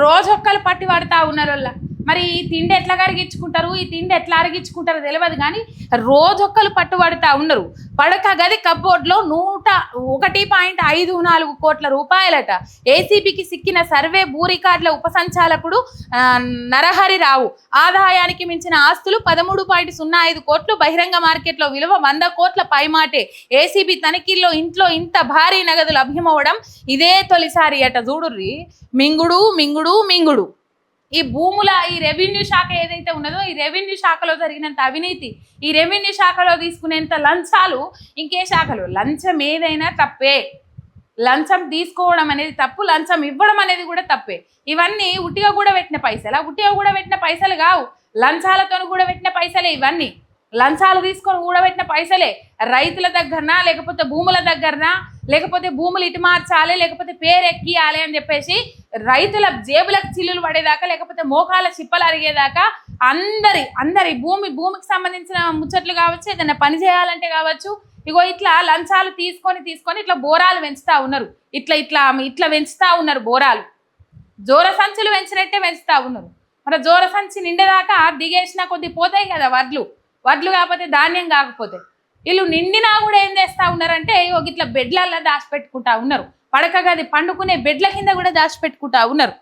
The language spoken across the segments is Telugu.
రోజొక్కలు పట్టి పడతా ఉన్నారు వాళ్ళ. మరి ఈ తిండి ఎట్లా కరిగించుకుంటారు, ఈ తిండి ఎట్లా అరిగించుకుంటారో తెలియదు కానీ రోజొక్కలు పట్టుబడుతూ ఉన్నారు. పడక గది కబ్బోర్డ్లో 101.54 కోట్ల రూపాయలట. ఏసీబీకి సిక్కిన సర్వే భూ రికార్డుల ఉపసంచాలకుడు నరహరిరావు. ఆదాయానికి మించిన ఆస్తులు 13.05 కోట్లు, బహిరంగ మార్కెట్లో విలువ 100 కోట్ల పైమాటే. ఏసీబీ తనిఖీల్లో ఇంట్లో ఇంత భారీ నగదు లభ్యమవడం ఇదే తొలిసారి అట. చూడుర్రి, మింగుడు మింగుడు మింగుడు. ఈ భూముల ఈ రెవెన్యూ శాఖ ఏదైతే ఉన్నదో, ఈ రెవెన్యూ శాఖలో జరిగినంత అవినీతి, ఈ రెవెన్యూ శాఖలో తీసుకునేంత లంచాలు ఇంకే శాఖలో. లంచం ఏదైనా తప్పే, లంచం తీసుకోవడం అనేది తప్పు, లంచం ఇవ్వడం అనేది కూడా తప్పే. ఇవన్నీ ఉట్టిగా కూడా పెట్టిన పైసలు, ఉట్టిగా కూడా పెట్టిన పైసలు కావు, లంచాలతో కూడా పెట్టిన పైసలే ఇవన్నీ. లంచాలు తీసుకొని కూడబెట్టిన పైసలే. రైతుల దగ్గరనా, లేకపోతే భూముల దగ్గరనా, లేకపోతే భూములు ఇటు మార్చాలి, లేకపోతే పేరు ఎక్కియాలి అని చెప్పేసి రైతుల జేబులకు చిల్లులు పడేదాకా, లేకపోతే మోకాల చిప్పలు అరిగేదాకా అందరి భూమికి సంబంధించిన ముచ్చట్లు కావచ్చు, ఏదైనా పని చేయాలంటే కావచ్చు, ఇగో ఇట్లా లంచాలు తీసుకొని ఇట్లా బోరాలు పెంచుతా ఉన్నారు. ఇట్లా పెంచుతా ఉన్నారు బోరాలు. జోర సంచులు పెంచినట్టే పెంచుతా ఉన్నారు. మరి జోర సంచి నిండేదాకా దిగేసినా కొద్ది పోతాయి కదా వడ్లు కాకపోతే, ధాన్యం కాకపోతే. వీళ్ళు నిండినా కూడా ఏం చేస్తూ ఉన్నారంటే ఇట్లా బెడ్లల్లో దాచిపెట్టుకుంటా ఉన్నారు. పడక గది పండుకునే బెడ్ల కింద కూడా దాచిపెట్టుకుంటా ఉన్నారు.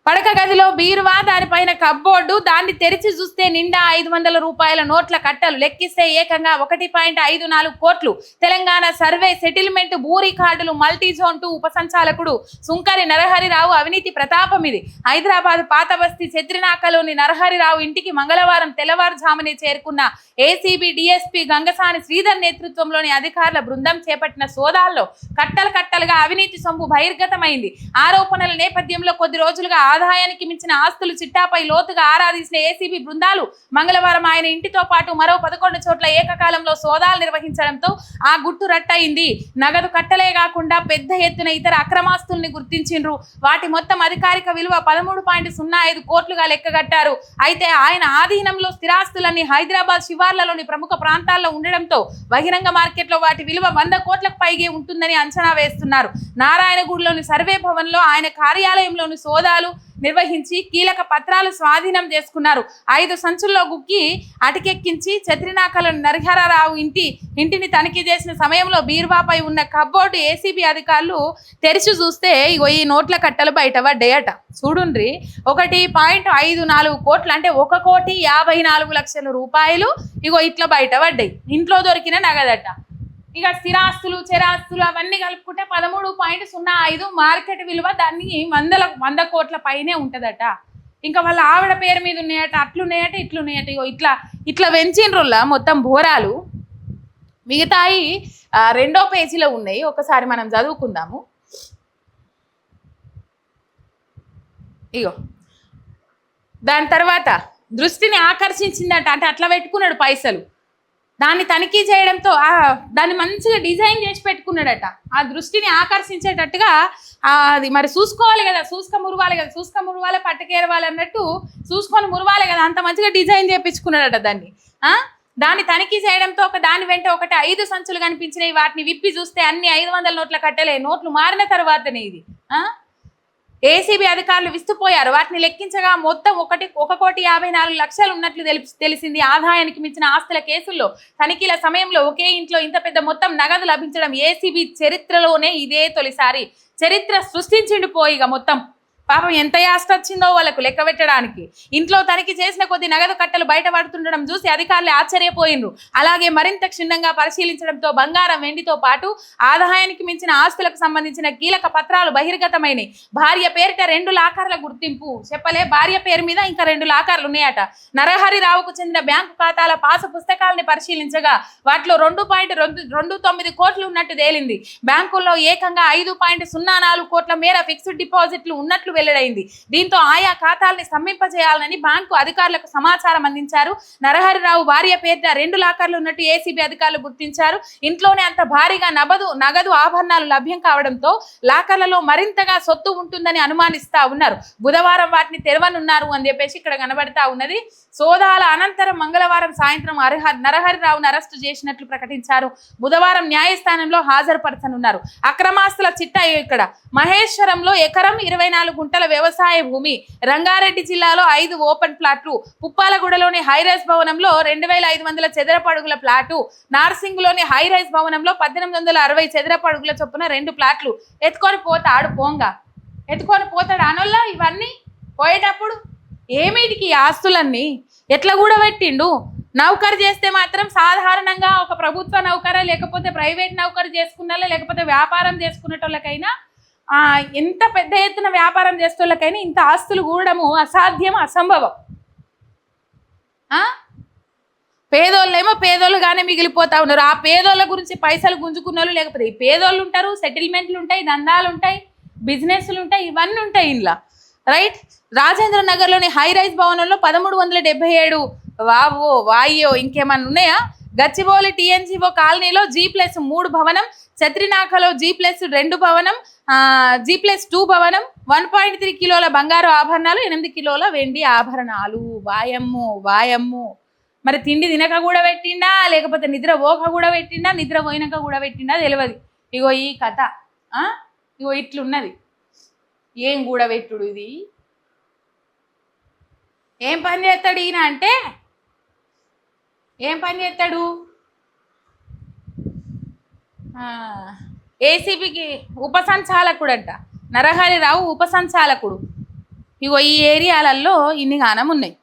పడక గదిలో బీరువా, దానిపైన కబ్బోర్డు, దాన్ని తెరిచి చూస్తే నిండా 500 రూపాయల నోట్ల కట్టలు, లెక్కిస్తే ఏకంగా 1.54 కోట్లు. తెలంగాణ సర్వే సెటిల్మెంట్ భూ రికార్డులు మల్టీ జోన్ 2 ఉపసంచాలకుడు సుంకరి నరహరిరావు అవినీతి ప్రతాపం ఇది. హైదరాబాద్ పాత బస్తీ చెత్రినాకలోని నరహరిరావు ఇంటికి మంగళవారం తెల్లవారుజామునే చేరుకున్న ఏసీబీ డీఎస్పీ గంగసాని శ్రీధర్ నేతృత్వంలోని అధికారుల బృందం చేపట్టిన సోదాల్లో కట్టలుగా అవినీతి సొమ్ము బహిర్గతమైంది. ఆరోపణల నేపథ్యంలో కొద్ది రోజులుగా ఆదాయానికి మించిన ఆస్తులు చిట్టాపై లోతుగా ఆరాధించిన ఏసీబీ బృందాలు మంగళవారం ఆయన ఇంటితో పాటు మరో 11 చోట్ల ఏకకాలంలో సోదాలు నిర్వహించడంతో ఆ గుట్టు రట్టయింది. నగదు కట్టలే కాకుండా పెద్ద ఎత్తున ఇతర అక్రమాస్తుల్ని గుర్తించిండ్రు. వాటి మొత్తం అధికారిక విలువ 13.05 కోట్లుగా లెక్కగట్టారు. అయితే ఆయన ఆధీనంలో స్థిరాస్తులన్నీ హైదరాబాద్ శివార్లలోని ప్రముఖ ప్రాంతాల్లో ఉండడంతో బహిరంగ మార్కెట్లో వాటి విలువ 100 కోట్లకు పైగే ఉంటుందని అంచనా వేస్తున్నారు. నారాయణగూడలోని సర్వే భవన్లో ఆయన కార్యాలయంలోని సోదాలు నిర్వహించి కీలక పత్రాలు స్వాధీనం చేసుకున్నారు. 5 సంచుల్లో గుక్కి అటకెక్కించి చెత్రినాకల నరహరిరావు ఇంటిని తనిఖీ చేసిన సమయంలో బీర్వాపై ఉన్న కబ్బోర్డు ఏసీబీ అధికారులు తెరిచి చూస్తే ఇగో ఈ నోట్ల కట్టలు బయటపడ్డాయట. చూడుండ్రి, 1.54 కోట్లు అంటే 1,54,00,000 రూపాయలు ఇగో ఇట్లా బయటపడ్డాయి. ఇంట్లో దొరికిన నగదట. ఇక స్థిరాస్తులు చెరాస్తులు అవన్నీ కలుపుకుంటే 13.05 మార్కెట్ విలువ, దాన్ని 100 కోట్ల పైనే ఉంటుందట. ఇంకా వాళ్ళ ఆవిడ పేరు మీద ఉన్నాయట, అట్లున్నాయట, ఇట్లున్నాయట. ఇగో ఇట్లా పెంచిండ్రుల్లా మొత్తం బోరాలు. మిగతాయి 2వ పేజీలో ఉన్నాయి, ఒకసారి మనం చదువుకుందాము. ఇగో దాని తర్వాత దృష్టిని ఆకర్షించిందట. అంటే అట్లా పెట్టుకున్నాడు పైసలు. దాన్ని తనిఖీ చేయడంతో దాన్ని మంచిగా డిజైన్ చేసి పెట్టుకున్నాడట. ఆ దృష్టిని ఆకర్షించేటట్టుగా అది మరి చూసుకోవాలి కదా, చూసుక మురవాలి పట్టుకేరవాలి అన్నట్టు చూసుకొని మురవాలి కదా, అంత మంచిగా డిజైన్ చేయించుకున్నాడట దాన్ని. దాన్ని తనిఖీ చేయడంతో దాని వెంట 5 సంచులు కనిపించినాయి. వాటిని విప్పి చూస్తే అన్ని 500 నోట్ల కట్టలే. నోట్లు మారిన తర్వాతనే ఇది. ఏసీబీ అధికారులు విస్తుపోయారు. వాటిని లెక్కించగా మొత్తం 1,54,00,000 ఉన్నట్లు తెలిసింది. ఆదాయానికి మించిన ఆస్తుల కేసుల్లో తనిఖీల సమయంలో ఒకే ఇంట్లో ఇంత పెద్ద మొత్తం నగదు లభించడం ఏసీబీ చరిత్రలోనే ఇదే తొలిసారి. చరిత్ర సృష్టించిండిపోయిగా మొత్తం. పాపం ఎంత ఆస్తి వచ్చిందో వాళ్ళకు లెక్క పెట్టడానికి. ఇంట్లో తనిఖీ చేసిన కొద్ది నగదు కట్టలు బయటపడుతుండడం చూసి అధికారులు ఆశ్చర్యపోయినరు. అలాగే మరింత క్షుణ్ణంగా పరిశీలించడంతో బంగారం, వెండితో పాటు ఆదాయానికి మించిన ఆస్తులకు సంబంధించిన కీలక పత్రాలు బహిర్గతమైనవి. భార్య పేరిట 2 లాకర్ల గుర్తింపు చెప్పలే, భార్య పేరు మీద ఇంకా 2 లాకర్లు ఉన్నాయట. నరహరిరావుకు చెందిన బ్యాంకు ఖాతాల పాసు పుస్తకాలని పరిశీలించగా వాటిలో 2.29 కోట్లు ఉన్నట్టు తేలింది. బ్యాంకుల్లో ఏకంగా 5.04 కోట్ల మేర ఫిక్స్డ్ డిపాజిట్లు ఉన్నట్లు వెల్లడైంది. దీంతో ఆయా ఖాతాల్ని స్తంభింపజేయాలని బ్యాంకు అధికారులకు సమాచారం అందించారు. నరహరిరావు భార్య పేరిట 2 లాకర్లు ఉన్నట్టు ఏసీబీ అధికారులు గుర్తించారు. ఇంట్లోనే అంత భారీగా నగదు ఆభరణాలు లభ్యం కావడంతో లాకర్లలో మరింతగా సొత్తు ఉంటుందని అనుమానిస్తా ఉన్నారు. బుధవారం వాటిని తెరవనున్నారు అని చెప్పేసి ఇక్కడ కనబడతా ఉన్నది. సోదాల అనంతరం మంగళవారం సాయంత్రం నరహరిరావును అరెస్టు చేసినట్లు ప్రకటించారు. బుధవారం న్యాయస్థానంలో హాజరుపరచనున్నారు. అక్రమాస్తుల చిట్టా ఇక్కడ మహేశ్వరంలో ఎకరం 24 గుంటల వ్యవసాయ భూమి, రంగారెడ్డి జిల్లాలో 5 ఓపెన్ ప్లాట్లు, పుప్పాలగూడలోని హైరైజ్ భవనంలో 2500 చదరపు అడుగుల ప్లాటు, నార్సింగ్లోని హైరైజ్ భవనంలో 1860 చదరపు అడుగుల చొప్పున 2 ప్లాట్లు. ఎత్తుకొని పోతాడు పోంగా, ఎత్తుకొని పోతాడు అనొల్ల. ఇవన్నీ పోయేటప్పుడు ఏమిటికి ఆస్తులన్నీ ఎట్లా కూడా పెట్టిండు? నౌకరు చేస్తే మాత్రం సాధారణంగా ఒక ప్రభుత్వ నౌకర, లేకపోతే ప్రైవేట్ నౌకరు చేసుకున్న, లేకపోతే వ్యాపారం చేసుకునేటోళ్ళకైనా ఎంత పెద్ద ఎత్తున వ్యాపారం చేసేటోళ్ళకైనా ఇంత ఆస్తులు కూడము అసాధ్యం, అసంభవం. పేదోళ్ళేమో పేదోళ్ళుగానే మిగిలిపోతా ఉన్నారు. ఆ పేదోళ్ళ గురించి పైసలు గుంజుకున్న వాళ్ళు, లేకపోతే ఈ పేదోళ్ళు ఉంటారు, సెటిల్మెంట్లు ఉంటాయి, దందాలు ఉంటాయి, బిజినెస్లు ఉంటాయి, ఇవన్నీ ఉంటాయి ఇంట్లో, రైట్. రాజేంద్ర నగర్లోని హైరైజ్ భవనంలో 1377, వాయ్యో ఇంకేమన్నా ఉన్నాయా? గచ్చిబౌలి టీఎన్జీఓ కాలనీలో G+3 భవనం, చత్రినాకలో G+2 భవనం, G+2 భవనం, 1.3 కిలోల బంగారు ఆభరణాలు, 8 కిలోల వెండి ఆభరణాలు. వాయమ్ము. మరి తిండి తినక కూడా పెట్టిండా, లేకపోతే నిద్ర పోక కూడా పెట్టిండా, నిద్ర పోయినాక కూడా పెట్టిండా తెలియదు. ఇగో ఈ కథ, ఇగో ఇట్లున్నది. ఏం కూడబెట్టుడు ఇది? ఏం పని చేస్తాడు ఈయన అంటే? ఏం పని చేస్తాడు? ఏసీబీకి ఉపసంచాలకుడు అంట, నరహరిరావు ఉపసంచాలకుడు. ఇగో ఈ ఏరియాలలో ఇన్ని గానం ఉన్నాయి.